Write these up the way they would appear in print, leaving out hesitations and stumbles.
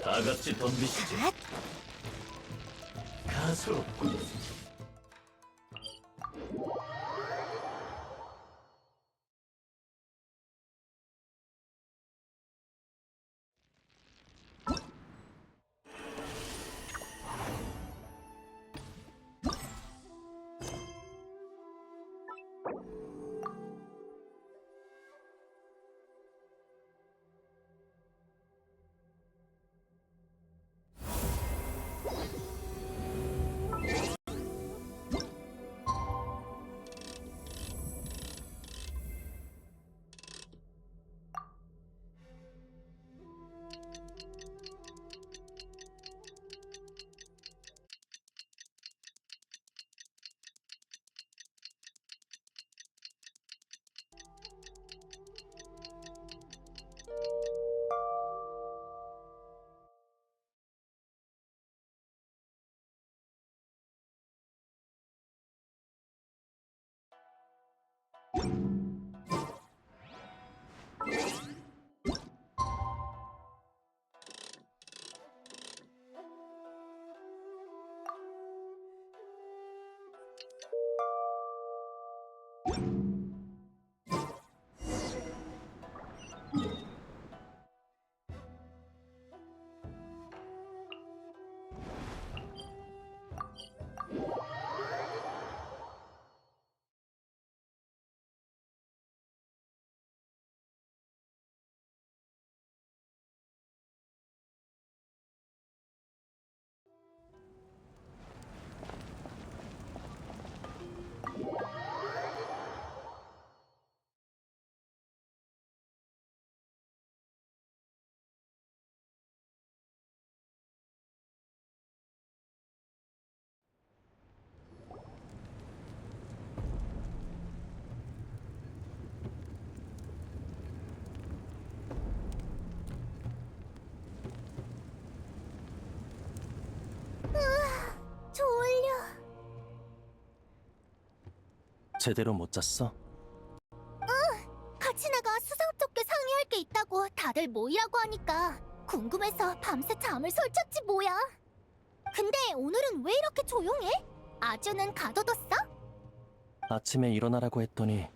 다 같이 덤비시죠. 가소롭군. 제대로 못 잤어? 카치나가 수상쩍게 상의할 게 있다고 다들 모이라고 하니까 궁금해서 밤새 잠을 설쳤지 뭐야. 근데 오늘은 왜 이렇게 조용해? 아주는 가둬뒀어? 아침에 일어나라고 했더니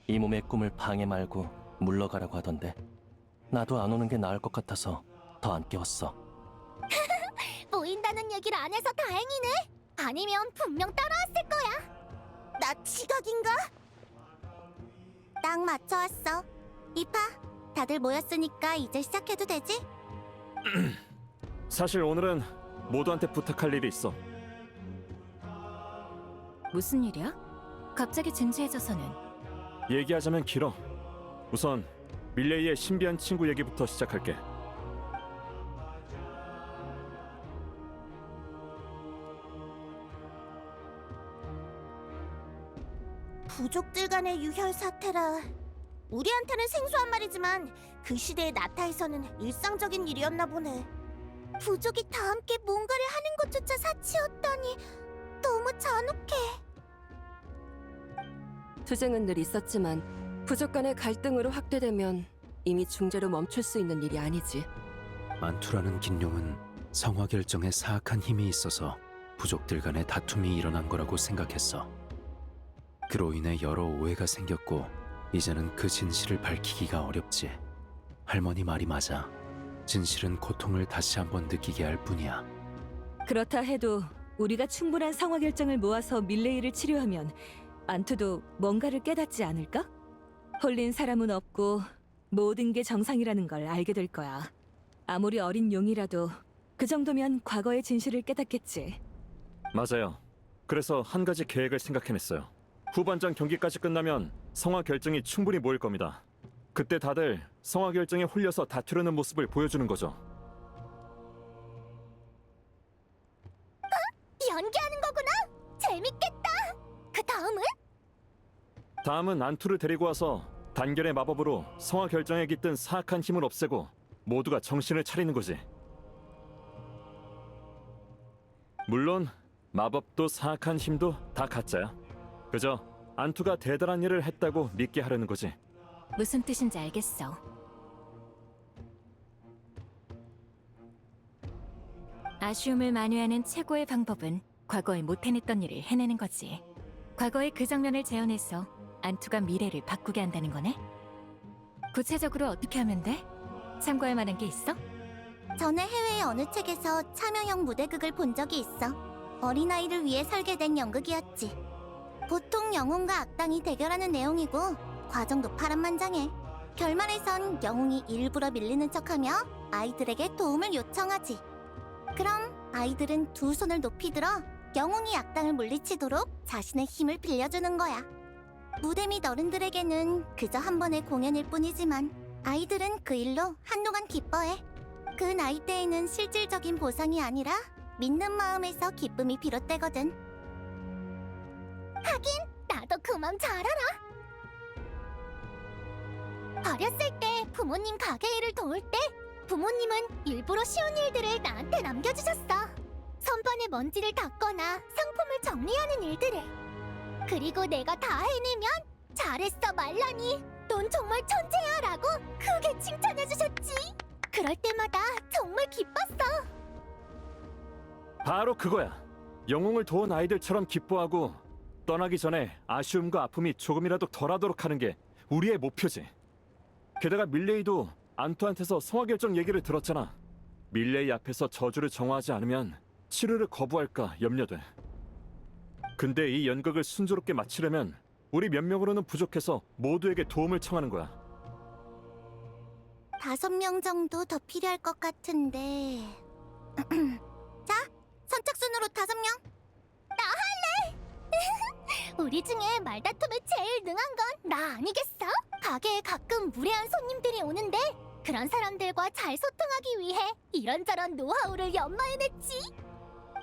이 몸의 꿈을 방해 말고 물러가라고 하던데 나도 안 오는 게 나을 것 같아서 더 안 깨웠어. 모인다는 얘기를 안 해서 다행이네. 아니면 분명 따라왔을 거야. 나 지각인가? 딱 맞춰 왔어. 이파, 다들 모였으니까 이제 시작해도 되지? 사실 오늘은 모두한테 부탁할 일이 있어. 무슨 일이야? 갑자기 진지해져서는. 얘기하자면 길어. 우선 밀레이의 신비한 친구 얘기부터 시작할게. 부족들 간의 유혈 사태라. 우리한테는 생소한 말이지만 그 시대의 나타에서는 일상적인 일이었나 보네. 부족이 다 함께 뭔가를 하는 것조차 사치였다니 너무 잔혹해. 투쟁은 늘 있었지만 부족 간의 갈등으로 확대되면 이미 중재로 멈출 수 있는 일이 아니지. 만투라는 긴룡은 성화 결정에 사악한 힘이 있어서 부족들 간의 다툼이 일어난 거라고 생각했어. 그로 인해 여러 오해가 생겼고 이제는 그 진실을 밝히기가 어렵지. 할머니 말이 맞아. 진실은 고통을 다시 한번 느끼게 할 뿐이야. 그렇다 해도 우리가 충분한 성화 결정을 모아서 밀레이를 치료하면 안투도 뭔가를 깨닫지 않을까? 홀린 사람은 없고 모든 게 정상이라는 걸 알게 될 거야. 아무리 어린 용이라도 그 정도면 과거의 진실을 깨닫겠지. 맞아요. 그래서 한 가지 계획을 생각해냈어요. 후반전 경기까지 끝나면 성화 결정이 충분히 모일 겁니다. 그때 다들 성화 결정에 홀려서 다투려는 모습을 보여주는 거죠. 연기하는 거구나? 재밌겠다. 그 다음은? 다음은 안투를 데리고 와서 단결의 마법으로 성화 결정에 깃든 사악한 힘을 없애고 모두가 정신을 차리는 거지. 물론 마법도 사악한 힘도 다 가짜야. 그저 안투가 대단한 일을 했다고 믿게 하려는 거지. 무슨 뜻인지 알겠어. 아쉬움을 만회하는 최고의 방법은 과거에 못 해냈던 일을 해내는 거지. 과거의 그 장면을 재현해서 안투가 미래를 바꾸게 한다는 거네? 구체적으로 어떻게 하면 돼? 참고할 만한 게 있어? 전에 해외의 어느 책에서 참여형 무대극을 본 적이 있어. 어린아이를 위해 설계된 연극이었지. 보통 영웅과 악당이 대결하는 내용이고 과정도 파란만장해. 결말에선 영웅이 일부러 밀리는 척하며 아이들에게 도움을 요청하지. 그럼 아이들은 두 손을 높이 들어 영웅이 악당을 물리치도록 자신의 힘을 빌려주는 거야. 무대 및 어른들에게는 그저 한 번의 공연일 뿐이지만 아이들은 그 일로 한동안 기뻐해. 그 나이대에는 실질적인 보상이 아니라 믿는 마음에서 기쁨이 비롯되거든. 하긴 나도 그 맘 잘 알아. 어렸을 때 부모님 가게 일을 도울 때 부모님은 일부러 쉬운 일들을 나한테 남겨주셨어. 선반의 먼지를 닦거나 상품을 정리하는 일들을. 그리고 내가 다 해내면 잘했어 말라니 넌 정말 천재야 라고 크게 칭찬해주셨지. 그럴 때마다 정말 기뻤어. 바로 그거야. 영웅을 도운 아이들처럼 기뻐하고 떠나기 전에 아쉬움과 아픔이 조금이라도 덜하도록 하는 게 우리의 목표지. 게다가 밀레이도 안투한테서 성화 결정 얘기를 들었잖아. 밀레이 앞에서 저주를 정화하지 않으면 치료를 거부할까 염려돼. 근데 이 연극을 순조롭게 마치려면 우리 몇 명으로는 부족해서 모두에게 도움을 청하는 거야. 5명 정도 더 필요할 것 같은데. 자, 선착순으로 5명. 나 할래. 우리 중에 말다툼에 제일 능한 건 나 아니겠어? 가게에 가끔 무례한 손님들이 오는데 그런 사람들과 잘 소통하기 위해 이런저런 노하우를 연마해냈지.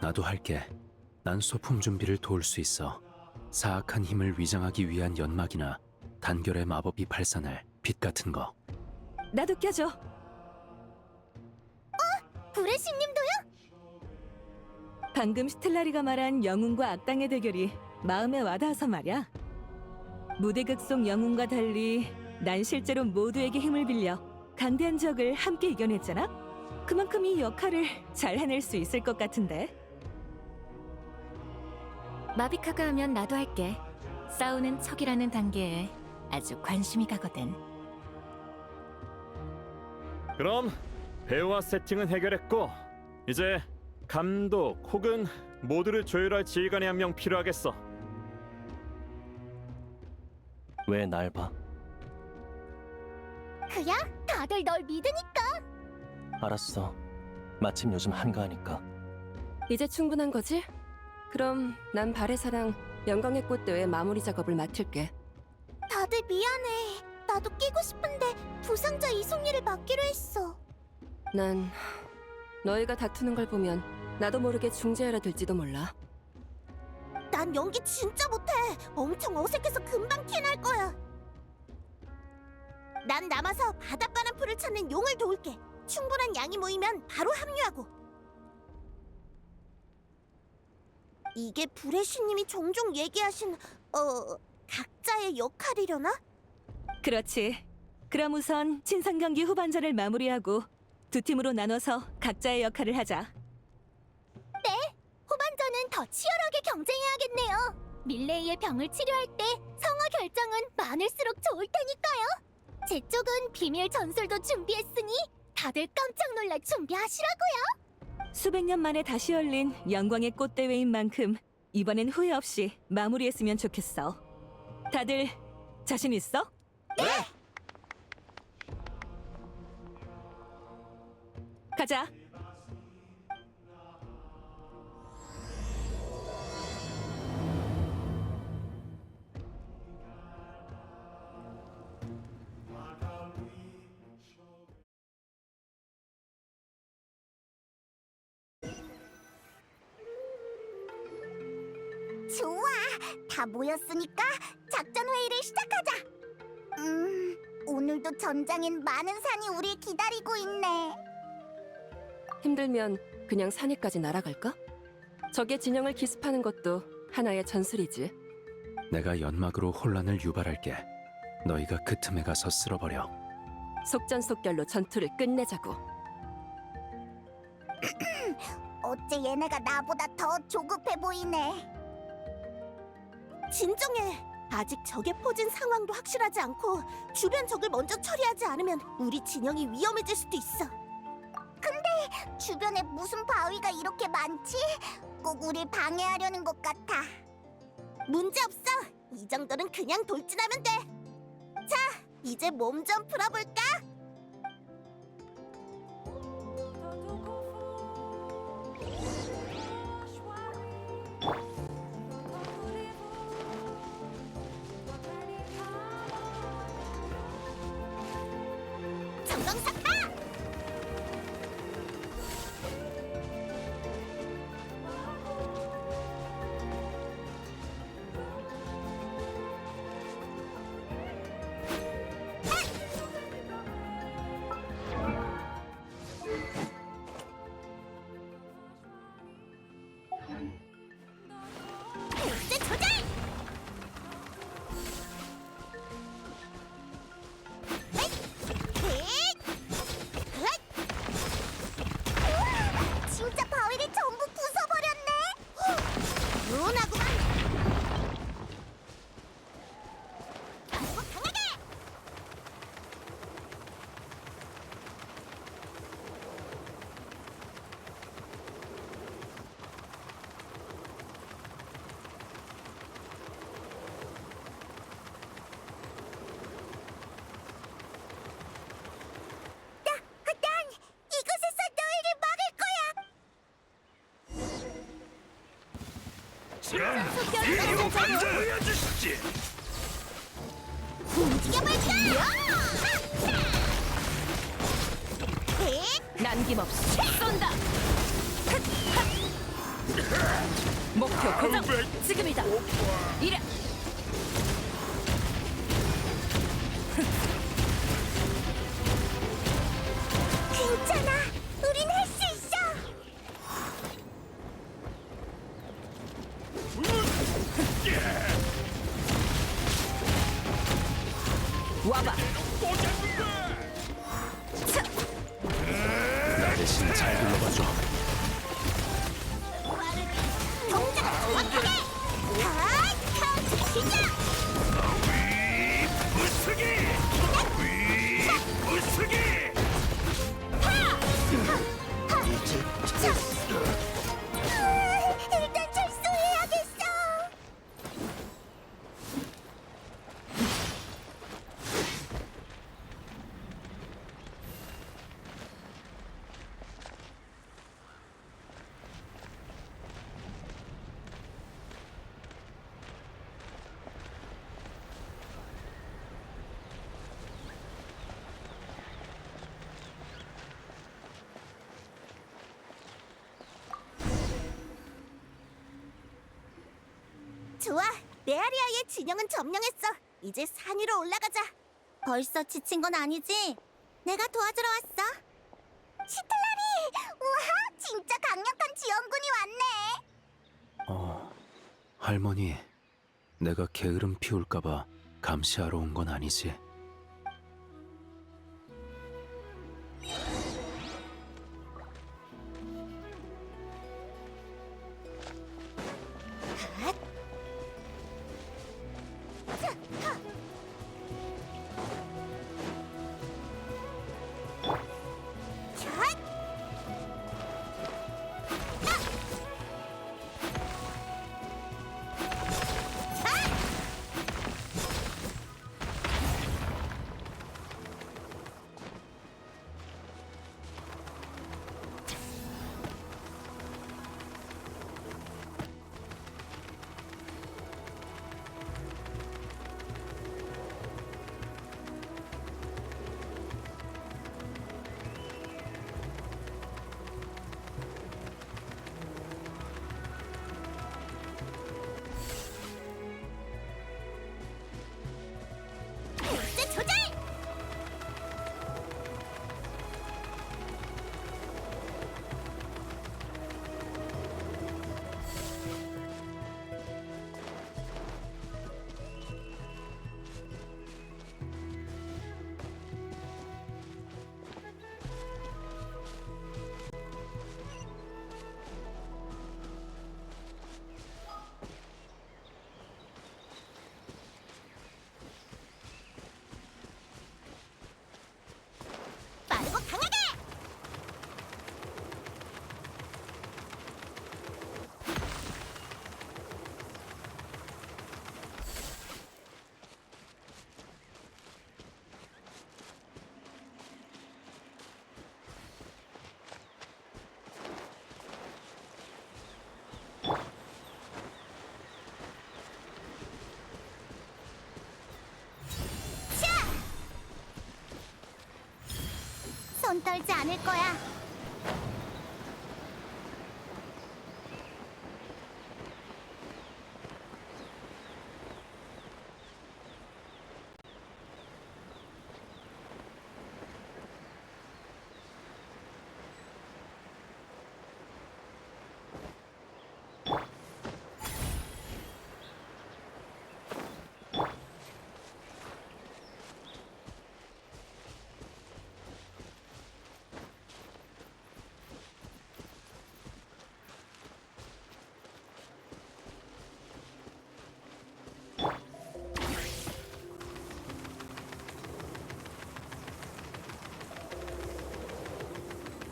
나도 할게. 난 소품 준비를 도울 수 있어. 사악한 힘을 위장하기 위한 연막이나 단결의 마법이 발산할 빛 같은 거. 나도 껴줘. 불의 신님도요? 방금 스텔라리가 말한 영웅과 악당의 대결이 마음에 와닿아서 말이야. 무대극 속 영웅과 달리 난 실제로 모두에게 힘을 빌려 강대한 적을 함께 이겨냈잖아? 그만큼 이 역할을 잘 해낼 수 있을 것 같은데. 마비카가 하면 나도 할게. 싸우는 척이라는 단계에 아주 관심이 가거든. 그럼 배우와 세팅은 해결했고 이제 감독 혹은 모두를 조율할 지휘관이 한 명 필요하겠어. 왜 날 봐? 그야? 다들 널 믿으니까. 알았어. 마침 요즘 한가하니까. 이제 충분한 거지? 그럼 난 발의 사랑 영광의 꽃 대회 마무리 작업을 맡을게. 다들 미안해. 나도 끼고 싶은데 부상자 이송이를 맡기로 했어. 난 너희가 다투는 걸 보면 나도 모르게 중재하려 들지도 몰라. 난 연기 진짜 못해. 엄청 어색해서 금방 티날 거야. 난 남아서 바닷바람 풀을 찾는 용을 도울게. 충분한 양이 모이면 바로 합류하고. 이게 브레쉬님이 종종 얘기하신 각자의 역할이려나? 그렇지. 그럼 우선 친선 경기 후반전을 마무리하고 두 팀으로 나눠서 각자의 역할을 하자. 후반전은 더 치열하게 경쟁해야겠네요. 밀레이의 병을 치료할 때 성화 결정은 많을수록 좋을 테니까요. 제 쪽은 비밀 전술도 준비했으니 다들 깜짝 놀랄 준비하시라고요. 수백 년 만에 다시 열린 영광의 꽃 대회인 만큼 이번엔 후회 없이 마무리했으면 좋겠어. 다들 자신 있어? 네! 가자. 좋아, 다 모였으니까 작전 회의를 시작하자. 오늘도 전장엔 많은 산이 우릴 기다리고 있네. 힘들면 그냥 산위까지 날아갈까? 적의 진영을 기습하는 것도 하나의 전술이지. 내가 연막으로 혼란을 유발할게. 너희가 그 틈에 가서 쓸어버려. 속전속결로 전투를 끝내자고. 어째 얘네가 나보다 더 조급해 보이네. 진정해. 아직 적의 포진 상황도 확실하지 않고 주변 적을 먼저 처리하지 않으면 우리 진영이 위험해질 수도 있어. 근데 주변에 무슨 바위가 이렇게 많지? 꼭 우릴 방해하려는 것 같아. 문제없어. 이 정도는 그냥 돌진하면 돼. 자, 이제 몸 좀 풀어볼까? 정강삭파! 이제 조절! 진짜 바위를 전부 부숴버렸네. 루나구만. 더 강하게. 난 이곳에서 너희를 막을 거야. 보여주시지. 움직여볼까? 남김없이 쏜다. 목표 고정. 지금이다. 이래. 괜찮아. 우린 할 수 있어. 와봐. 나 대신 잘 불러봐줘. 동작 정확하게! 카운트 시작! 일단 철수해야겠어! 좋아, 메아리아의 진영은 점령했어. 이제 산 위로 올라가자. 벌써 지친 건 아니지? 내가 도와주러 왔어. 시틀라리! 우와, 진짜 강력한 지원군이 왔네. 할머니, 내가 게으름 피울까봐 감시하러 온 건 아니지? 내 조절! 빠르고 강하게! 손 떨지 않을 거야.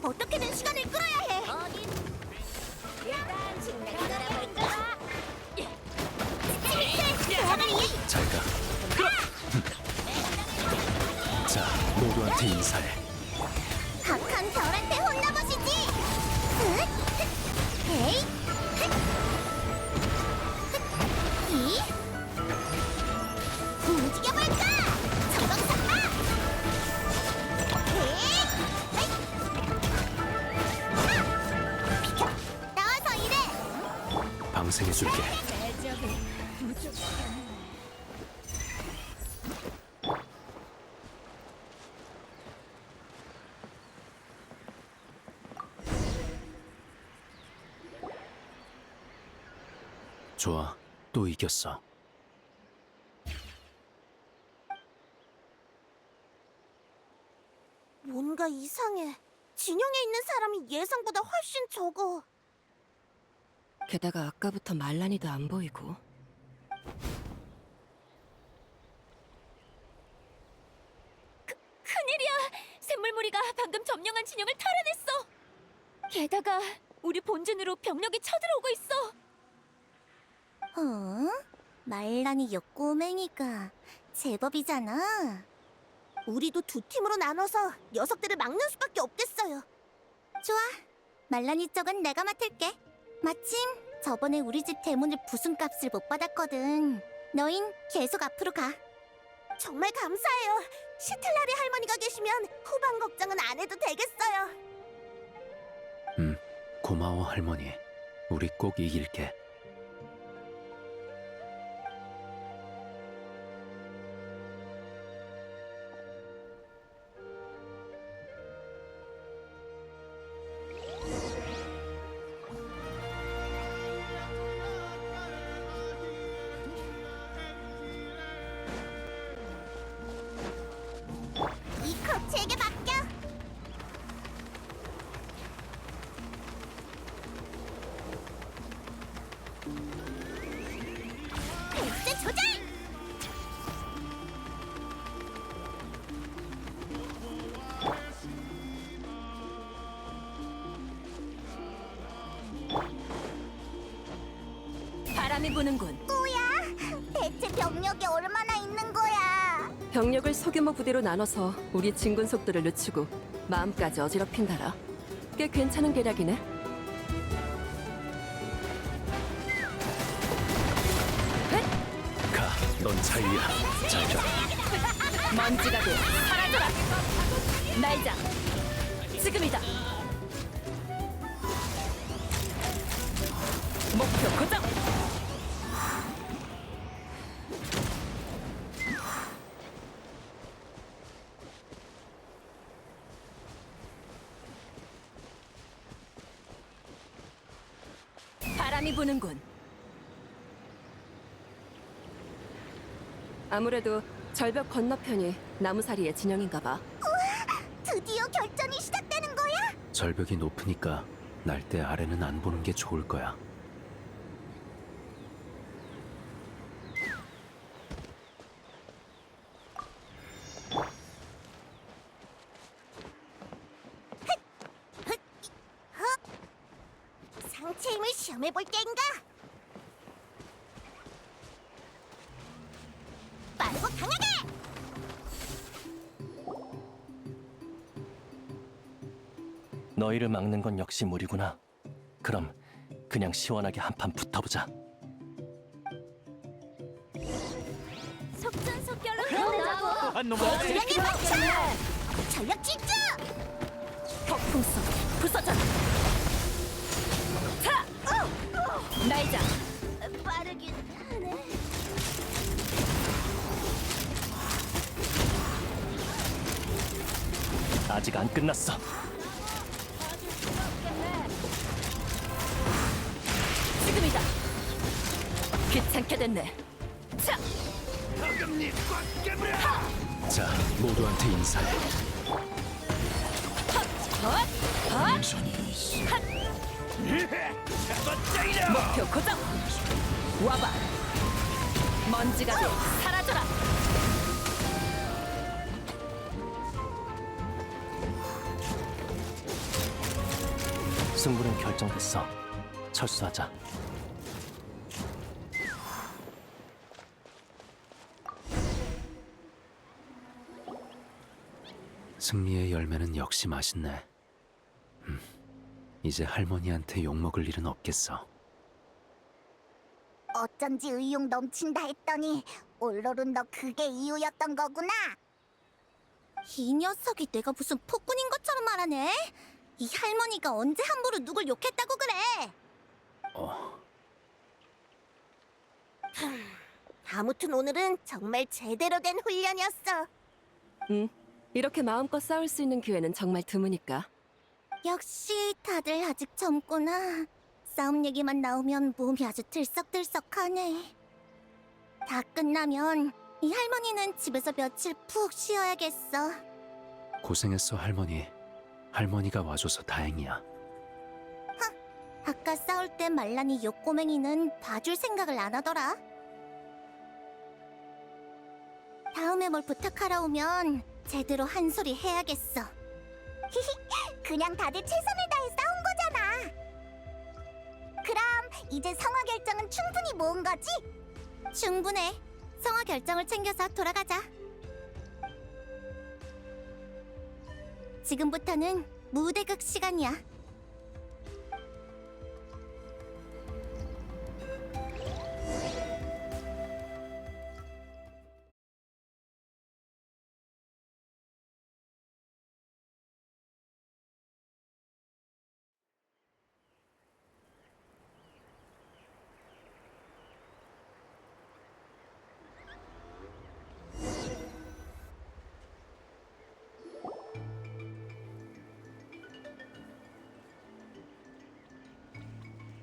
어떻게든 시간을 끌어야 해. 일단 식량을 끌어볼까? 대학을 위해 잘 가. 자, 모두한테 인사해. 박한 별한테 혼나보시지. 에이, 이 움직여볼까? 전방사파. 비켜. 나와서 일해. 방생해줄게. 좋아, 또 이겼어. 뭔가 이상해. 진영에 있는 사람이 예상보다 훨씬 적어. 게다가 아까부터 말란이도 안 보이고. 큰일이야! 샘물무리가 방금 점령한 진영을 탈환했어! 게다가 우리 본진으로 병력이 쳐들어오고 있어! 말란이 꼬맹이가 제법이잖아. 우리도 두 팀으로 나눠서 녀석들을 막는 수밖에 없겠어요. 좋아, 말란이 쪽은 내가 맡을게. 마침 저번에 우리 집 대문을 부순 값을 못 받았거든. 너흰 계속 앞으로 가. 정말 감사해요. 시틀라리 할머니가 계시면 후방 걱정은 안 해도 되겠어요. 고마워 할머니. 우리 꼭 이길게. 이 코치에게 맡겨. 백세 조절. 바람이 부는군. 대체 병력이 얼마나 있는 거야? 병력을 소규모 부대로 나눠서 우리 진군 속도를 늦추고 마음까지 어지럽힌다라. 꽤 괜찮은 계략이네. 가, 넌 자유야. 잘 가. 먼지가 돼 사라져라! 날자! 지금이다! 목표 고정! 바람이 부는군. 아무래도 절벽 건너편이 나무사리의 진영인가 봐. 드디어 결전이 시작되는 거야? 절벽이 높으니까 날대 아래는 안 보는 게 좋을 거야. 상체 힘을 시험해볼 땐가? 빠르고 강하게! 너희를 막는 건 역시 무리구나. 그럼 그냥 시원하게 한판 붙어보자. 속전속결로 흘러나고 대량의 박차! 전력 질주! 폭풍성 부서져라! 자! 날자! 빠르긴 하네. 아직 안 끝났어. 지금이다! 귀찮게 됐네. 자! 자, 모두한테 인사해. 목표 고정! 와봐! 먼지가 돼 사라져라! 승부는 결정됐어. 철수하자. 승리의 열매는 역시 맛있네. 이제 할머니한테 욕먹을 일은 없겠어. 어쩐지 의욕 넘친다 했더니 올로른 너 그게 이유였던 거구나. 이 녀석이 내가 무슨 폭군인 것처럼 말하네. 이 할머니가 언제 함부로 누굴 욕했다고 그래. 아무튼 오늘은 정말 제대로 된 훈련이었어. 이렇게 마음껏 싸울 수 있는 기회는 정말 드무니까. 역시 다들 아직 젊구나. 싸움 얘기만 나오면 몸이 아주 들썩들썩하네. 다 끝나면 이 할머니는 집에서 며칠 푹 쉬어야겠어. 고생했어, 할머니. 할머니가 와줘서 다행이야. 아까 싸울 때 말란이 욕꼬맹이는 봐줄 생각을 안 하더라. 다음에 뭘 부탁하러 오면 제대로 한 소리 해야겠어. 그냥 다들 최선을 다해 싸운 거잖아. 그럼 이제 성화 결정은 충분히 모은 거지? 충분해. 성화 결정을 챙겨서 돌아가자. 지금부터는 무대극 시간이야.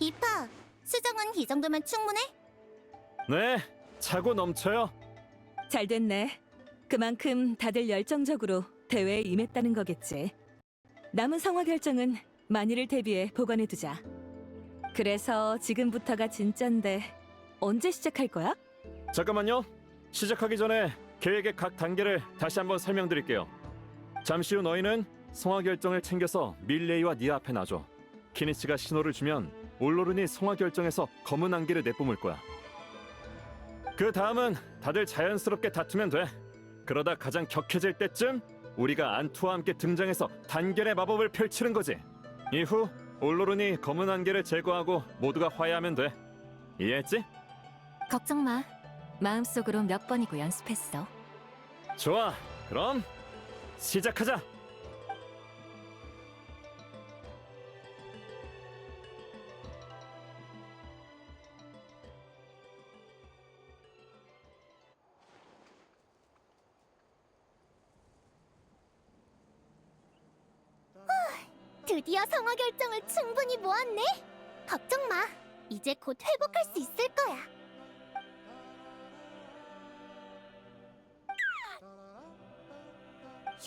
이파, 수정은 이 정도면 충분해? 네, 차고 넘쳐요. 잘 됐네. 그만큼 다들 열정적으로 대회에 임했다는 거겠지. 남은 성화 결정은 만일을 대비해 보관해두자. 그래서 지금부터가 진짠데 언제 시작할 거야? 잠깐만요. 시작하기 전에 계획의 각 단계를 다시 한번 설명드릴게요. 잠시 후 너희는 성화 결정을 챙겨서 밀레이와 네 앞에 놔줘. 키니치가 신호를 주면 올로른이 성화 결정에서 검은 안개를 내뿜을 거야. 그 다음은 다들 자연스럽게 다투면 돼. 그러다 가장 격해질 때쯤 우리가 안투와 함께 등장해서 단결의 마법을 펼치는 거지. 이후 올로른이 검은 안개를 제거하고 모두가 화해하면 돼. 이해했지? 걱정 마. 마음속으로 몇 번이고 연습했어. 좋아. 그럼 시작하자. 드디어 성화 결정을 충분히 모았네. 걱정 마. 이제 곧 회복할 수 있을 거야.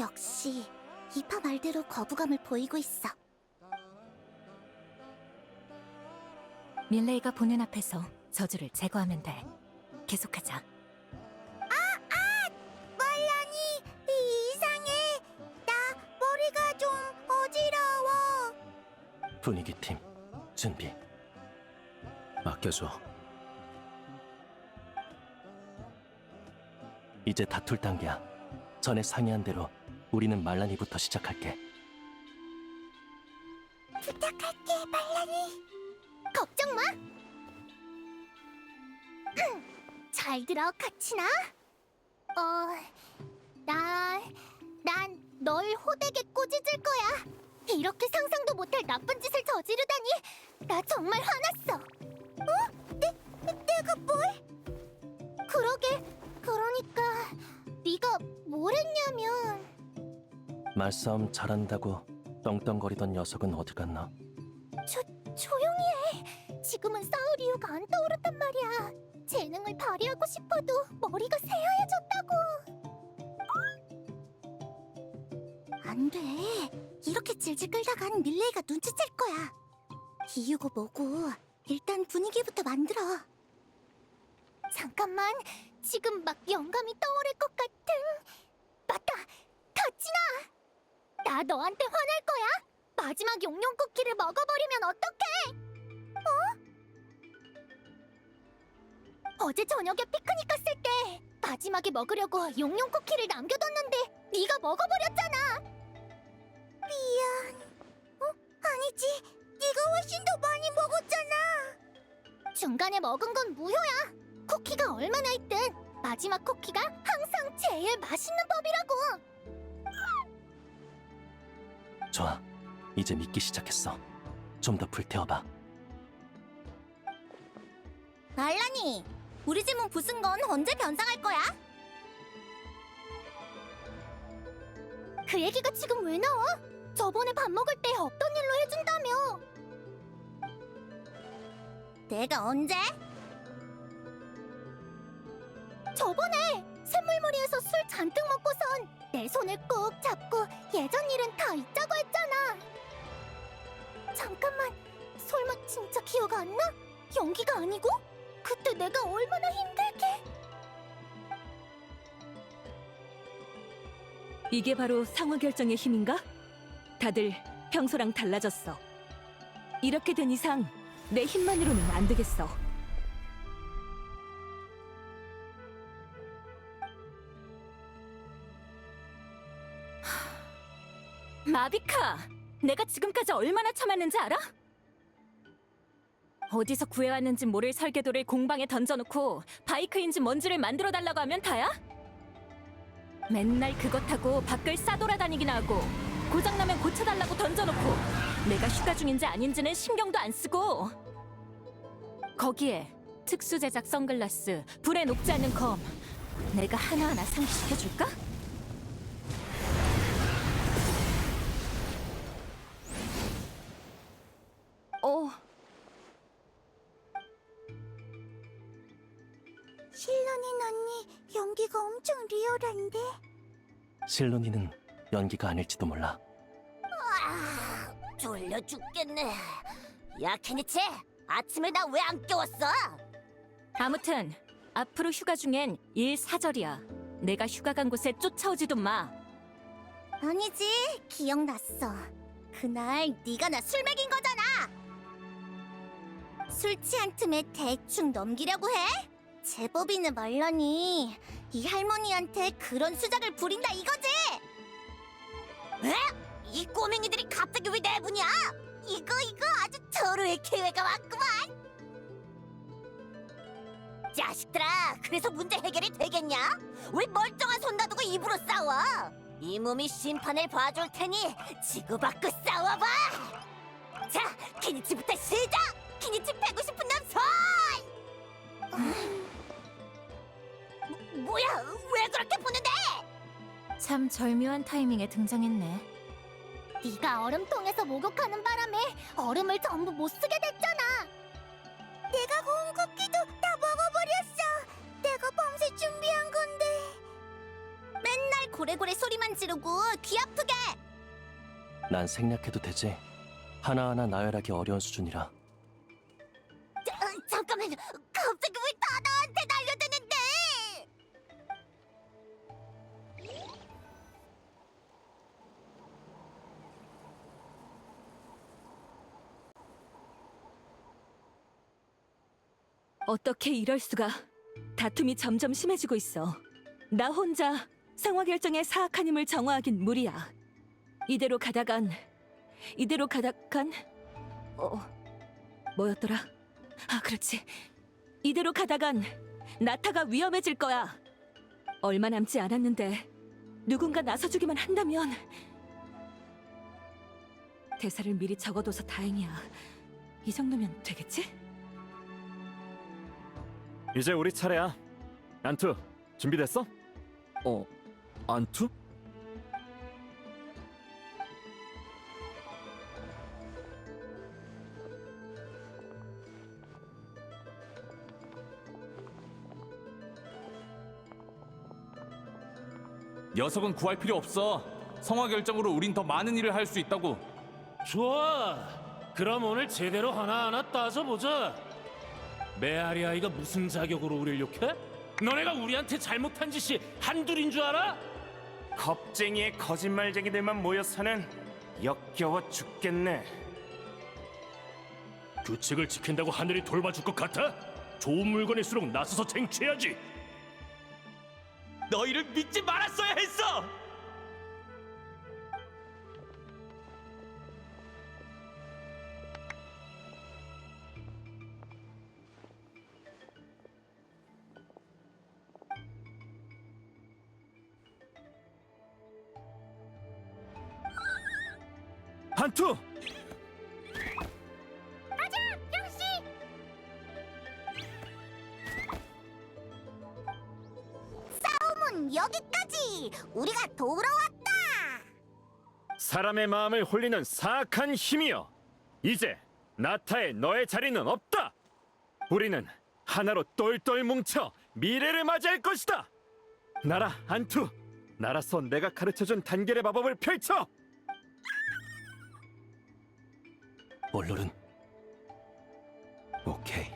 역시 이파 말대로 거부감을 보이고 있어. 밀레이가 보는 앞에서 저주를 제거하면 돼. 계속하자. 말란이 이상해. 나 머리가 좀 어지러워. 분위기팀 준비. 맡겨줘. 이제 다툴 단계야. 전에 상의한 대로 우리는 말란이부터 시작할게. 부탁할게, 말란이. 걱정 마. 잘 들어, 카치나. 난 널 호되게 꼬집을 거야. 이렇게 상상도 못할 나쁜 짓을 저지르다니. 나 정말 화났어. 내가 뭘? 그러게. 그러니까 네가 뭘 했냐면. 말싸움 잘한다고 떵떵거리던 녀석은 어디 갔나? 조용히 해. 지금은 싸울 이유가 안 떠오르단 말이야. 재능을 발휘하고 싶어도 머리가 새하얘졌다고. 안 돼. 이렇게 질질 끌다간 밀레이가 눈치챌 거야. 이유고 뭐고 일단 분위기부터 만들어. 잠깐만. 지금 막 영감이 떠오를 것 같은. 맞다. 카치나. 나 너한테 화날 거야. 마지막 용룡 쿠키를 먹어버리면 어떡해? 어제 저녁에 피크닉 갔을 때 마지막에 먹으려고 용룡 쿠키를 남겨뒀는데 네가 먹어버렸잖아. 미안. 아니지. 네가 훨씬 더 많이 먹었잖아. 중간에 먹은 건 무효야. 쿠키가 얼마나 있든 마지막 쿠키가 항상 제일 맛있는 법이라고. 좋아. 이제 믿기 시작했어. 좀 더 불태워봐. 말란이, 우리 집은 부순 건 언제 변상할 거야? 그 얘기가 지금 왜 나와? 저번에 밥 먹을 때 없던 일로 해준다며. 내가 언제? 저번에 샘물머리에서 술 잔뜩 먹고선 내 손을 꼭 잡고 예전 일은 다 잊자고 했잖아. 잠깐만, 설마 진짜 기억 안 나? 연기가 아니고? 그때 내가 얼마나 힘들게... 이게 바로 상화결정의 힘인가? 다들 평소랑 달라졌어. 이렇게 된 이상 내 힘만으로는 안 되겠어. 마비카! 내가 지금까지 얼마나 참았는지 알아? 어디서 구해왔는지 모를 설계도를 공방에 던져놓고 바이크인지 뭔지를 만들어달라고 하면 다야? 맨날 그것 타고 밖을 싸돌아다니기나 하고 고장나면 고쳐달라고 던져놓고 내가 휴가 중인지 아닌지는 신경도 안 쓰고 거기에 특수 제작 선글라스, 불에 녹지 않는 검 내가 하나하나 상기시켜줄까? 실론인 언니 연기가 엄청 리얼한데? 실론이는 연기가 아닐지도 몰라. 졸려 죽겠네. 야, 케니치! 아침에 나 왜 안 깨웠어? 아무튼 앞으로 휴가 중엔 일 사절이야. 내가 휴가 간 곳에 쫓아오지도 마. 아니지, 기억났어. 그날 네가 나 술 먹인 거잖아. 술 취한 틈에 대충 넘기려고 해? 제법이는 말라니. 이 할머니한테 그런 수작을 부린다 이거지? 왜? 이 꼬맹이들이 갑자기 왜 내분이야? 이거 아주 절호의 기회가 왔구만. 자식들아, 그래서 문제 해결이 되겠냐? 왜 멀쩡한 손 놔두고 입으로 싸워? 이 몸이 심판을 봐줄 테니 지구받고 싸워봐. 자, 키니치부터 시작. 키니치 패고 싶은 남 손. 뭐야? 왜 그렇게 보는데? 참 절묘한 타이밍에 등장했네. 네가 얼음통에서 목욕하는 바람에 얼음을 전부 못 쓰게 됐잖아. 내가 구운 쿠키도 다 먹어버렸어. 내가 밤새 준비한 건데. 맨날 고래고래 소리만 지르고 귀 아프게. 난 생략해도 되지. 하나하나 나열하기 어려운 수준이라. 잠깐만, 갑자기 왜 다 나한테 날려드는데? 어떻게 이럴 수가? 다툼이 점점 심해지고 있어. 나 혼자 상화결정의 사악한 힘을 정화하긴 무리야. 이대로 가다간 뭐였더라? 아, 그렇지. 이대로 가다간 나타가 위험해질 거야. 얼마 남지 않았는데 누군가 나서주기만 한다면. 대사를 미리 적어둬서 다행이야. 이 정도면 되겠지? 이제 우리 차례야. 안투, 준비됐어? 안투? 녀석은 구할 필요 없어. 성화 결정으로 우린 더 많은 일을 할 수 있다고. 좋아. 그럼 오늘 제대로 하나하나 따져보자. 메아리 아이가 무슨 자격으로 우릴 욕해? 너네가 우리한테 잘못한 짓이 한둘인 줄 알아? 겁쟁이의 거짓말쟁이들만 모여 사는 역겨워 죽겠네. 규칙을 지킨다고 하늘이 돌봐줄 것 같아? 좋은 물건일수록 나서서 쟁취해야지. 너희를 믿지 말았어야 했어. 안투! 싸움은 여기까지. 우리가 돌아왔다. 사람의 마음을 홀리는 사악한 힘이여, 이제 나타에 너의 자리는 없다. 우리는 하나로 똘똘 뭉쳐 미래를 맞이할 것이다. 나라 안투, 나라서 내가 가르쳐준 단결의 마법을 펼쳐! 얼른 오케이.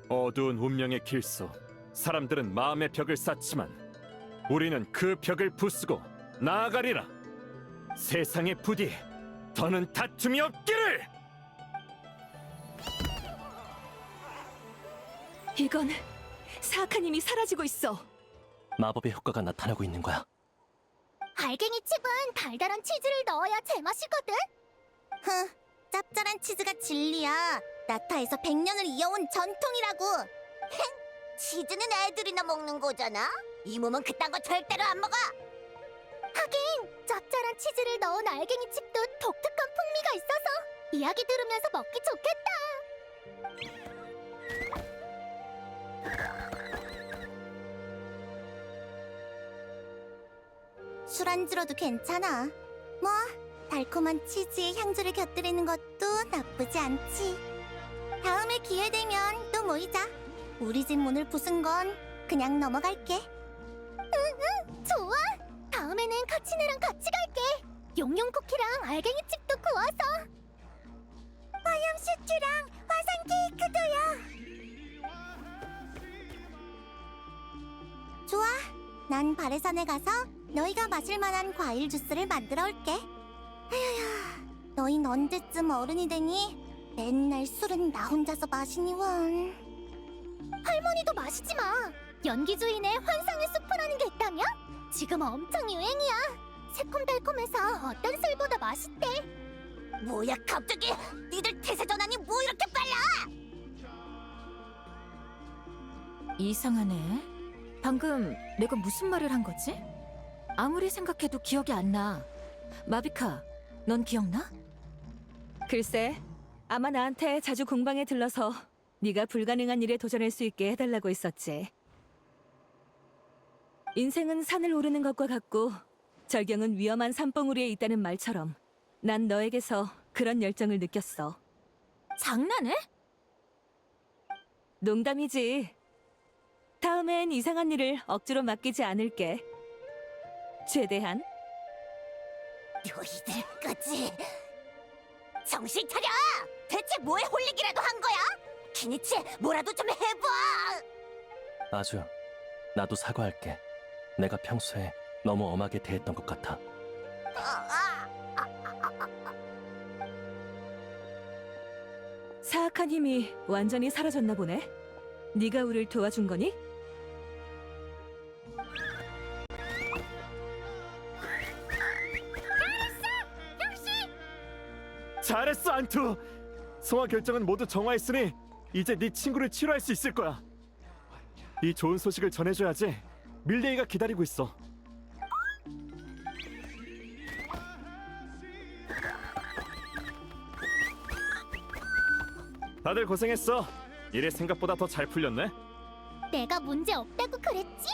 어두운 운명의 길 속 사람들은 마음의 벽을 쌓지만 우리는 그 벽을 부수고 나아가리라. 세상의 부디 더는 다툼이 없기를! 이건 사악한 힘이 사라지고 있어. 마법의 효과가 나타나고 있는 거야. 알갱이 칩은 달달한 치즈를 넣어야 제맛이거든. 흥, 짭짤한 치즈가 진리야. 나타에서 100년을 이어온 전통이라고. 치즈는 애들이나 먹는 거잖아. 이 몸은 그딴 거 절대로 안 먹어. 하긴 짭짤한 치즈를 넣은 알갱이 칩도 독특한 풍미가 있어서 이야기 들으면서 먹기 좋겠다. 술안주로도 괜찮아. 뭐 달콤한 치즈에 향주를 곁들이는 것도 나쁘지 않지. 다음에 기회 되면 또 모이자. 우리 집 문을 부순 건 그냥 넘어갈게. 응, 좋아. 다음에는 카치네랑 같이 갈게. 용용 쿠키랑 알갱이 칩도 구워서. 화염 슈트랑 화산 케이크도요. 좋아. 난 바레산에 가서 너희가 마실 만한 과일 주스를 만들어 올게. 에휴, 너흰 언제쯤 어른이 되니? 맨날 술은 나 혼자서 마시니 원. 할머니도 마시지 마. 연기주인의 환상의 수프라는 게 있다며? 지금 엄청 유행이야. 새콤달콤해서 어떤 술보다 맛있대. 뭐야 갑자기? 니들 태세 전환이 뭐 이렇게 빨라? 이상하네. 방금 내가 무슨 말을 한 거지? 아무리 생각해도 기억이 안 나. 마비카, 넌 기억나? 글쎄, 아마 나한테 자주 공방에 들러서 네가 불가능한 일에 도전할 수 있게 해달라고 했었지. 인생은 산을 오르는 것과 같고 절경은 위험한 산봉우리에 있다는 말처럼 난 너에게서 그런 열정을 느꼈어. 장난해? 농담이지. 다음엔 이상한 일을 억지로 맡기지 않을게. 최대한. 너희들까지 정신 차려! 대체 뭐에 홀리기라도 한 거야? 키니치 뭐라도 좀 해봐! 아주, 나도 사과할게. 내가 평소에 너무 엄하게 대했던 것 같아. 사악한 힘이 완전히 사라졌나 보네. 네가 우릴 도와준 거니? 잘했어 안투! 성화 결정은 모두 정화했으니 이제 네 친구를 치료할 수 있을 거야. 이 좋은 소식을 전해줘야지. 밀레이가 기다리고 있어. 다들 고생했어. 일이 생각보다 더 잘 풀렸네. 내가 문제 없다고 그랬지?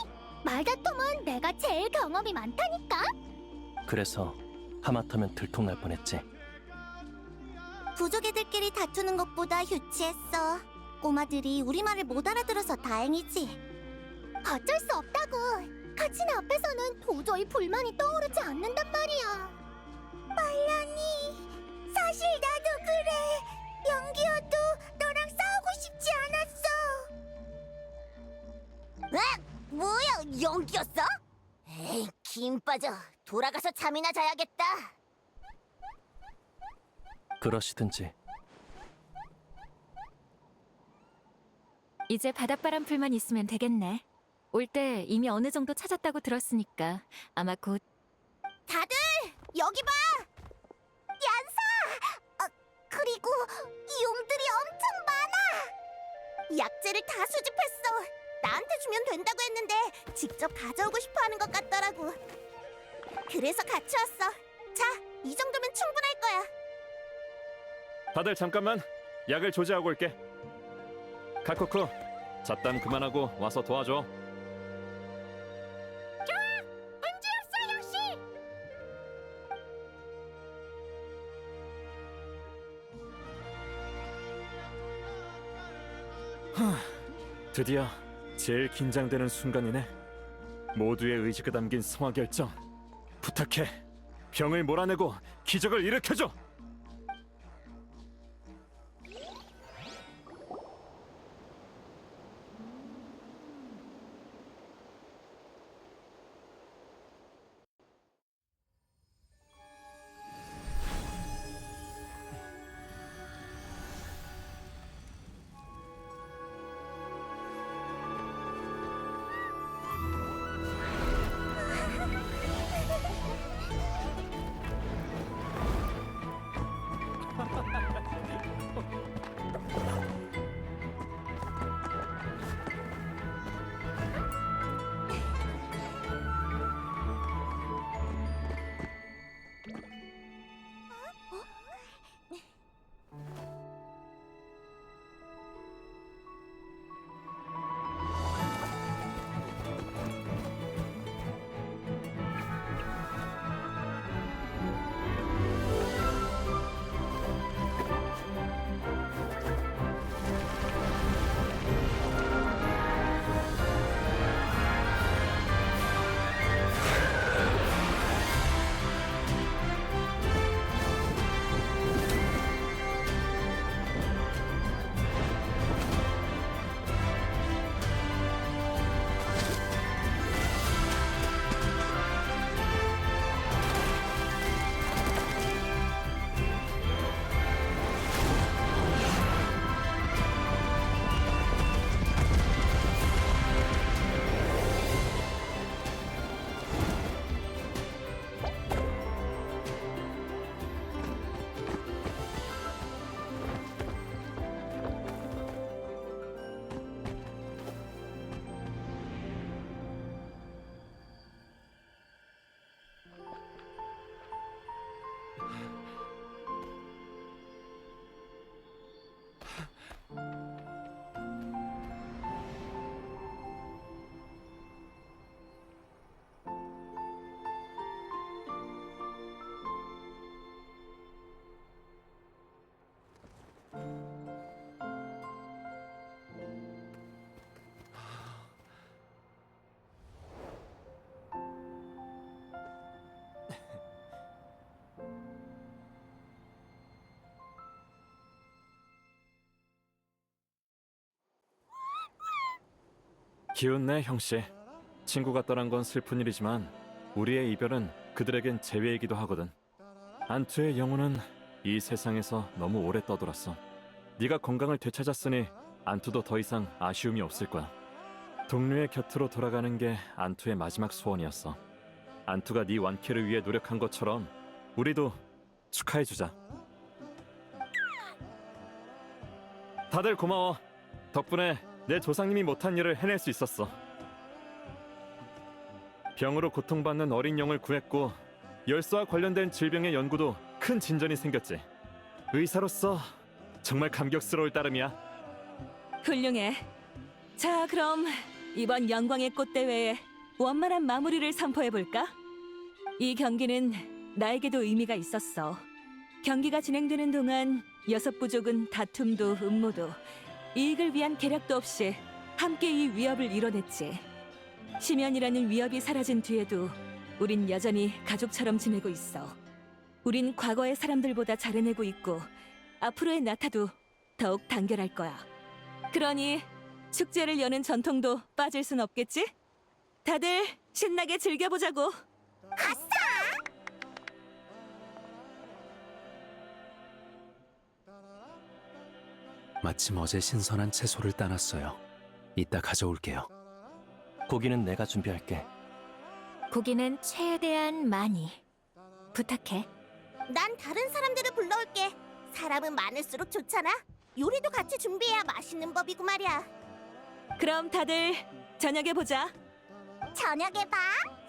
말다툼은 내가 제일 경험이 많다니까? 그래서 하마터면 들통날 뻔했지. 부족 애들끼리 다투는 것보다 유치했어. 꼬마들이 우리 말을 못 알아들어서 다행이지. 어쩔 수 없다고. 카치나 앞에서는 도저히 불만이 떠오르지 않는단 말이야. 말라니, 사실 나도 그래. 연기여도 너랑 싸우고 싶지 않았어. 왜? 뭐야, 연기였어? 에이, 김 빠져. 돌아가서 잠이나 자야겠다. 그러시든지. 이제 바닷바람 풀만 있으면 되겠네. 올 때 이미 어느 정도 찾았다고 들었으니까 아마 곧. 다들 여기 봐! 얀사! 그리고 용들이 엄청 많아! 약재를 다 수집했어. 나한테 주면 된다고 했는데 직접 가져오고 싶어 하는 것 같더라고. 그래서 같이 왔어. 자, 이 정도면 충분할 거야. 다들 잠깐만. 약을 조제하고 올게. 카코쿠, 잡담 그만하고 와서 도와줘. 드디어 제일 긴장되는 순간이네. 모두의 의지가 담긴 성화 결정. 부탁해. 병을 몰아내고 기적을 일으켜줘. 기운내 형씨. 친구가 떠난 건 슬픈 일이지만 우리의 이별은 그들에겐 재회이기도 하거든. 안투의 영혼은 이 세상에서 너무 오래 떠돌았어. 네가 건강을 되찾았으니 안투도 더 이상 아쉬움이 없을 거야. 동료의 곁으로 돌아가는 게 안투의 마지막 소원이었어. 안투가 네 완쾌를 위해 노력한 것처럼 우리도 축하해주자. 다들 고마워. 덕분에 내 조상님이 못한 일을 해낼 수 있었어. 병으로 고통받는 어린 영을 구했고 열쇠와 관련된 질병의 연구도 큰 진전이 생겼지. 의사로서 정말 감격스러울 따름이야. 훌륭해. 자, 그럼 이번 영광의 꽃 대회에 원만한 마무리를 선포해 볼까? 이 경기는 나에게도 의미가 있었어. 경기가 진행되는 동안 6부족은 다툼도 음모도 이익을 위한 계략도 없이 함께 이 위협을 이뤄냈지. 심연이라는 위협이 사라진 뒤에도 우린 여전히 가족처럼 지내고 있어. 우린 과거의 사람들보다 잘해내고 있고 앞으로의 나타도 더욱 단결할 거야. 그러니 축제를 여는 전통도 빠질 순 없겠지? 다들 신나게 즐겨보자고. 마침 어제 신선한 채소를 따놨어요. 이따 가져올게요. 고기는 내가 준비할게. 고기는 최대한 많이. 부탁해. 난 다른 사람들을 불러올게. 사람은 많을수록 좋잖아. 요리도 같이 준비해야 맛있는 법이고 말이야. 그럼 다들 저녁에 보자. 저녁에 봐.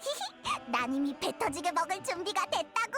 히히. 난 이미 배 터지게 먹을 준비가 됐다고.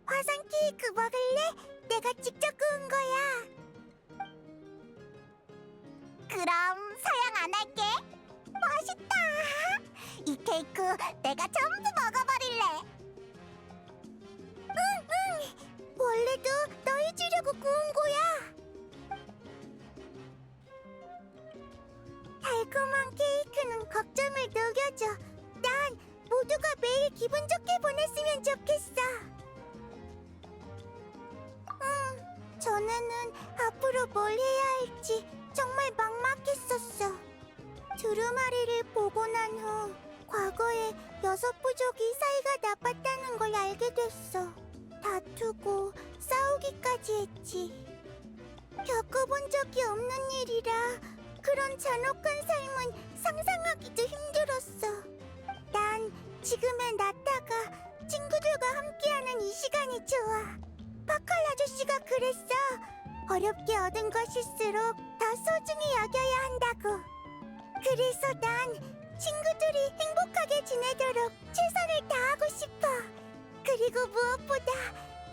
화상 케이크 먹을래? 내가 직접 구운 거야. 그럼 사양 안 할게. 맛있다. 이 케이크 내가 전부 먹어버릴래. 응. 원래도 너희 주려고 구운 거야. 달콤한 케이크는 걱정을 녹여줘. 난 모두가 매일 기분 좋게 보냈으면 좋겠어. 전에는 앞으로 뭘 해야 할지 정말 막막했었어. 두루마리를 보고 난 후 과거에 6부족이 사이가 나빴다는 걸 알게 됐어. 다투고 싸우기까지 했지. 겪어본 적이 없는 일이라 그런 잔혹한 삶은 상상하기도 힘들었어. 난 지금의 나타가 친구들과 함께하는 이 시간이 좋아. 파칼 아저씨가 그랬어. 어렵게 얻은 것일수록 더 소중히 여겨야 한다고. 그래서 난 친구들이 행복하게 지내도록 최선을 다하고 싶어. 그리고 무엇보다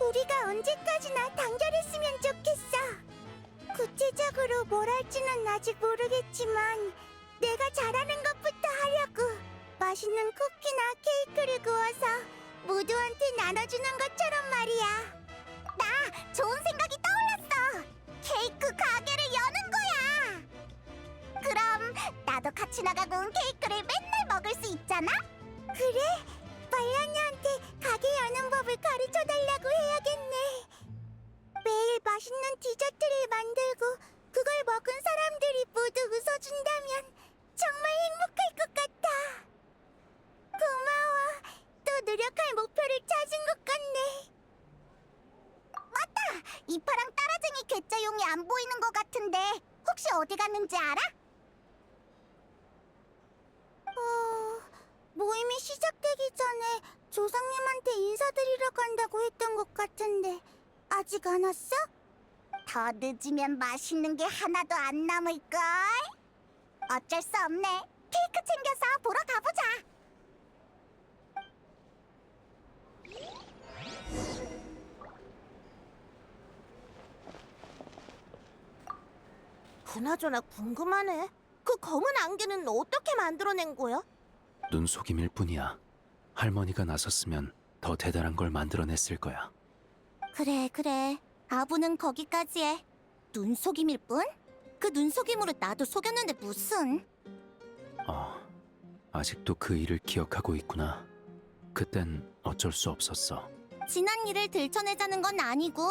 우리가 언제까지나 단결했으면 좋겠어. 구체적으로 뭘 할지는 아직 모르겠지만 내가 잘하는 것부터 하려고. 맛있는 쿠키나 케이크를 구워서 모두한테 나눠주는 것처럼 말이야. 나 좋은 생각이 떠올랐어. 케이크 가게를 여는 거야. 그럼 나도 같이 나가고 온 케이크를 맨날 먹을 수 있잖아? 그래? 말라냐한테 가게 여는 법을 가르쳐달라고 해야겠네. 매일 맛있는 디저트를 만들고 그걸 먹은 사람들이 모두 웃어준다면 정말 행복할 것 같아. 고마워. 또 노력할 목표를 찾은 것 같네. 맞다! 이파랑 따라쟁이 괴짜용이 안 보이는 것 같은데 혹시 어디 갔는지 알아? 모임이 시작되기 전에 조상님한테 인사드리러 간다고 했던 것 같은데 아직 안 왔어? 더 늦으면 맛있는 게 하나도 안 남을걸? 어쩔 수 없네. 케이크 챙겨서 보러 가보자. 그나저나 궁금하네. 그 검은 안개는 어떻게 만들어낸 거야? 눈속임일 뿐이야. 할머니가 나섰으면 더 대단한 걸 만들어냈을 거야. 그래. 아부는 거기까지 해. 눈속임일 뿐? 그 눈속임으로 나도 속였는데 무슨... 아직도 그 일을 기억하고 있구나. 그땐 어쩔 수 없었어. 지난 일을 들춰내자는 건 아니고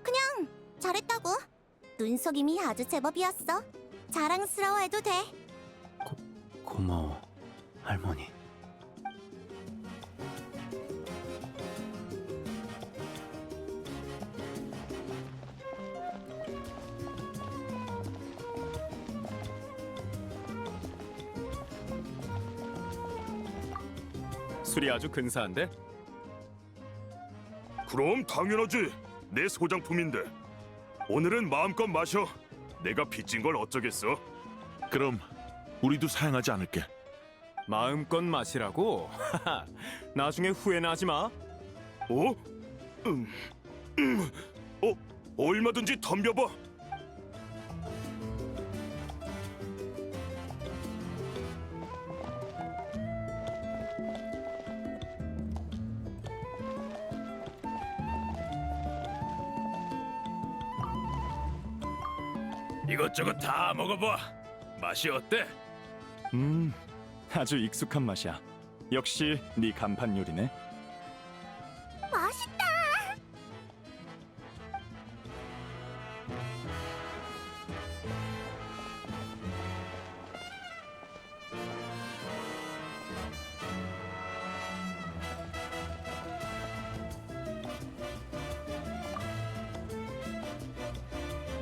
그냥 잘했다고. 눈속임이 아주 제법이었어. 자랑스러워해도 돼. 고마워. 할머니. 술이 아주 근사한데? 그럼 당연하지. 내 소장품인데. 오늘은 마음껏 마셔. 내가 빚진 걸 어쩌겠어. 그럼 우리도 사양하지 않을게. 마음껏 마시라고? 나중에 후회나 하지 마. 어? 얼마든지 덤벼봐. 이것저것 다 먹어봐. 맛이 어때? 아주 익숙한 맛이야. 역시 네 간판 요리네. 맛있다.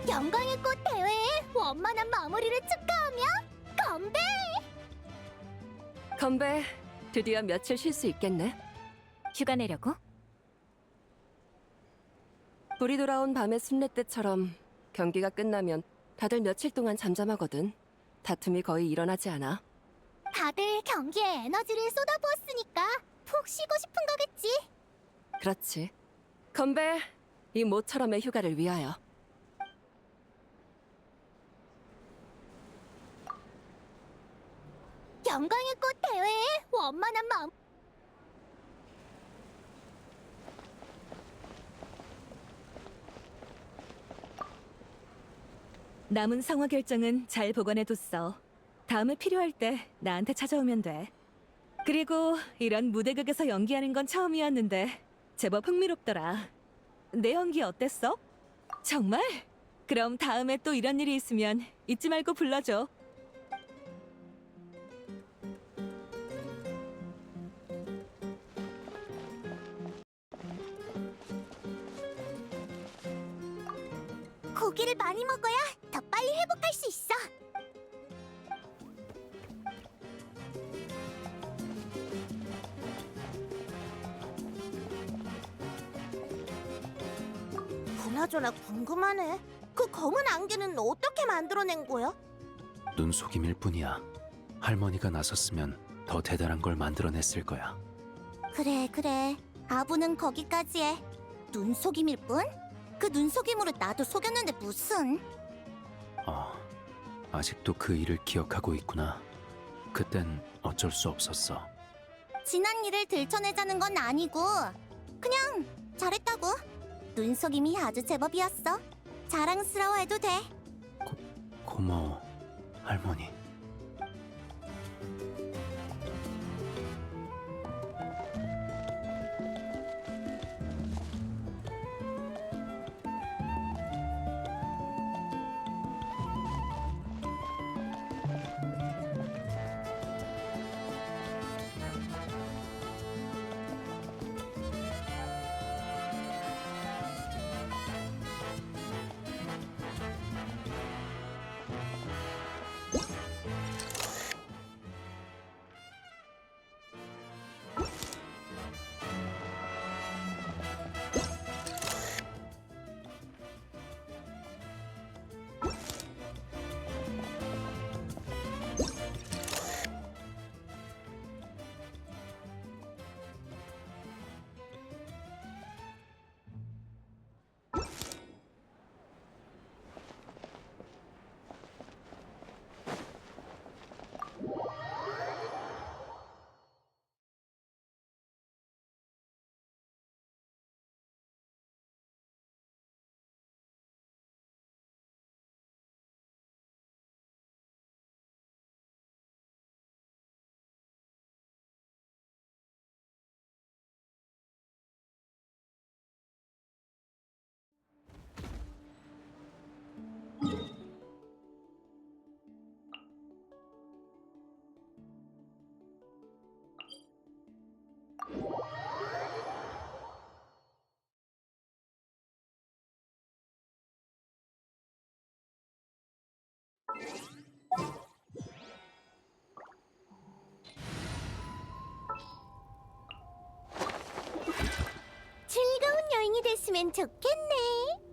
영광의 꽃 대회의 원만한 마무리를 축하하며 건배! 건배, 드디어 며칠 쉴 수 있겠네. 휴가 내려고? 불이 돌아온 밤의 순례 때처럼 경기가 끝나면 다들 며칠 동안 잠잠하거든. 다툼이 거의 일어나지 않아. 다들 경기에 에너지를 쏟아부었으니까 푹 쉬고 싶은 거겠지. 그렇지. 건배, 이 모처럼의 휴가를 위하여. 영광의 꽃 대회의 원만한 마음. 남은 성화 결정은 잘 보관해뒀어. 다음에 필요할 때 나한테 찾아오면 돼. 그리고 이런 무대극에서 연기하는 건 처음이었는데 제법 흥미롭더라. 내 연기 어땠어? 정말? 그럼 다음에 또 이런 일이 있으면 잊지 말고 불러줘. 고기를 많이 먹어야 더 빨리 회복할 수 있어. 그나저나 궁금하네. 그 검은 안개는 어떻게 만들어낸 거야? 눈속임일 뿐이야. 할머니가 나섰으면 더 대단한 걸 만들어냈을 거야. 그래. 아부는 거기까지 해. 눈속임일 뿐? 그 눈속임으로 나도 속였는데 무슨... 아직도 그 일을 기억하고 있구나. 그땐 어쩔 수 없었어. 지난 일을 들춰내자는 건 아니고 그냥 잘했다고. 눈속임이 아주 제법이었어. 자랑스러워해도 돼. 고마워, 할머니. 영웅이 됐으면 좋겠네.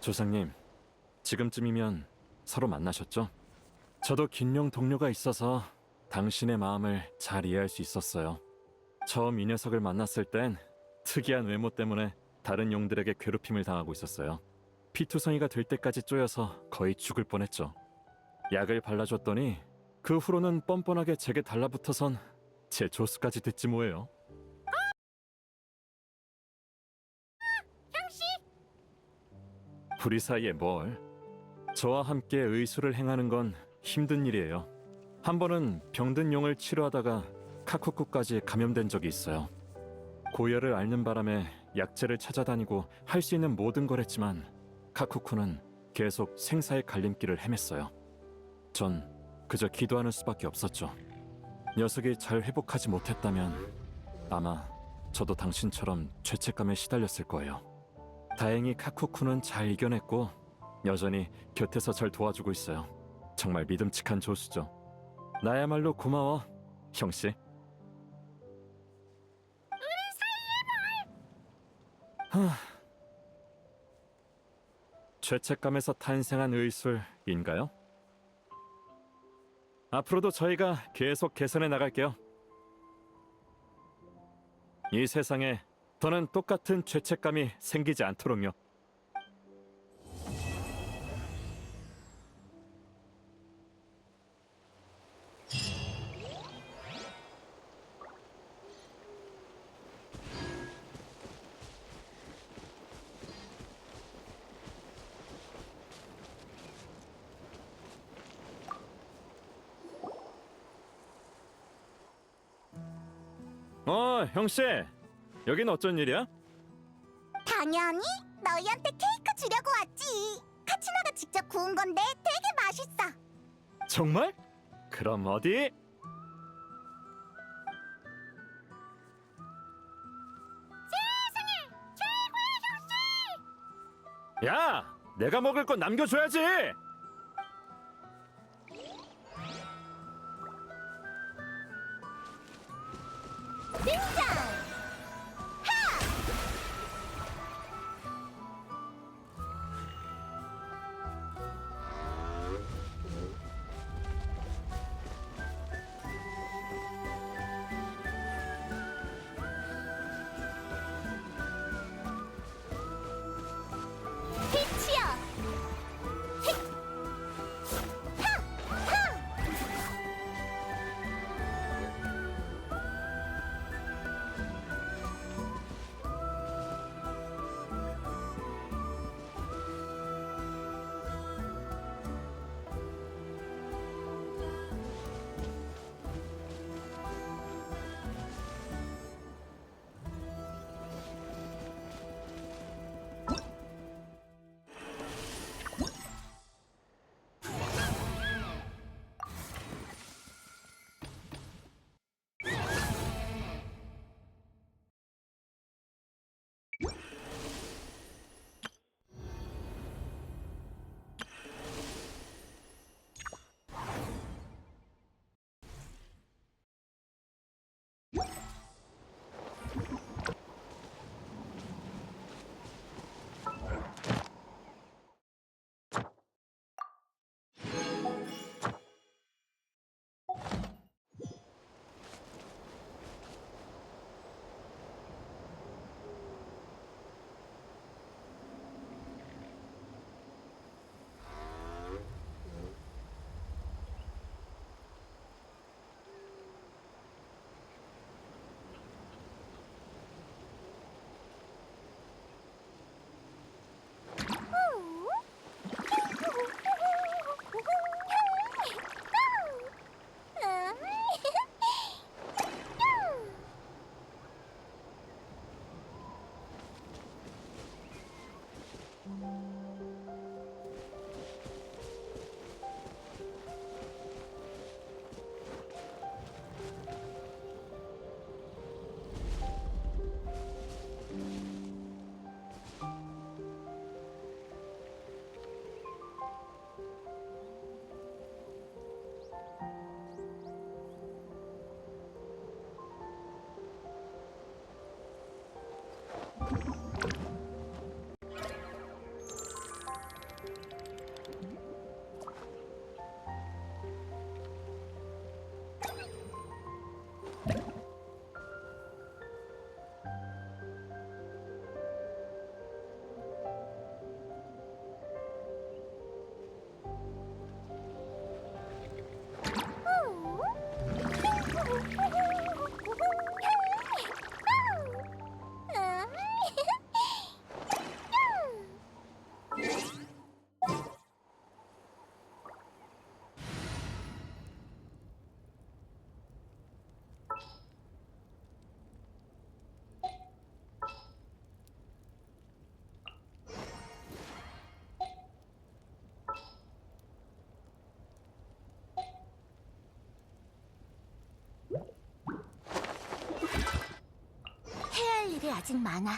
조상님, 지금쯤이면 서로 만나셨죠? 저도 긴용 동료가 있어서 당신의 마음을 잘 이해할 수 있었어요. 처음 이 녀석을 만났을 땐 특이한 외모 때문에 다른 용들에게 괴롭힘을 당하고 있었어요. 피투성이가 될 때까지 쪼여서 거의 죽을 뻔했죠. 약을 발라줬더니 그 후로는 뻔뻔하게 제게 달라붙어선 제 조수까지 듣지 뭐예요. 우리 사이에 뭘? 저와 함께 의술을 행하는 건 힘든 일이에요. 한 번은 병든 용을 치료하다가 카쿠쿠까지 감염된 적이 있어요. 고열을 앓는 바람에 약재를 찾아다니고 할 수 있는 모든 걸 했지만 카쿠쿠는 계속 생사의 갈림길을 헤맸어요. 전 그저 기도하는 수밖에 없었죠. 녀석이 잘 회복하지 못했다면 아마 저도 당신처럼 죄책감에 시달렸을 거예요. 다행히 카쿠쿠는 잘 이겨냈고 여전히 곁에서 절 도와주고 있어요. 정말 믿음직한 조수죠. 나야말로 고마워, 형씨. 죄책감에서 탄생한 의술인가요? 앞으로도 저희가 계속 개선해 나갈게요. 이 세상에 더는 똑같은 죄책감이 생기지 않도록요. 형씨, 여긴 어쩐 일이야? 당연히 너희한테 케이크 주려고 왔지. 카치나가 직접 구운 건데 되게 맛있어. 정말? 그럼 어디? 세상에 최고의 형씨! 야, 내가 먹을 건 남겨줘야지. 등장! 빛이여! 휙! 일이 아직 많아.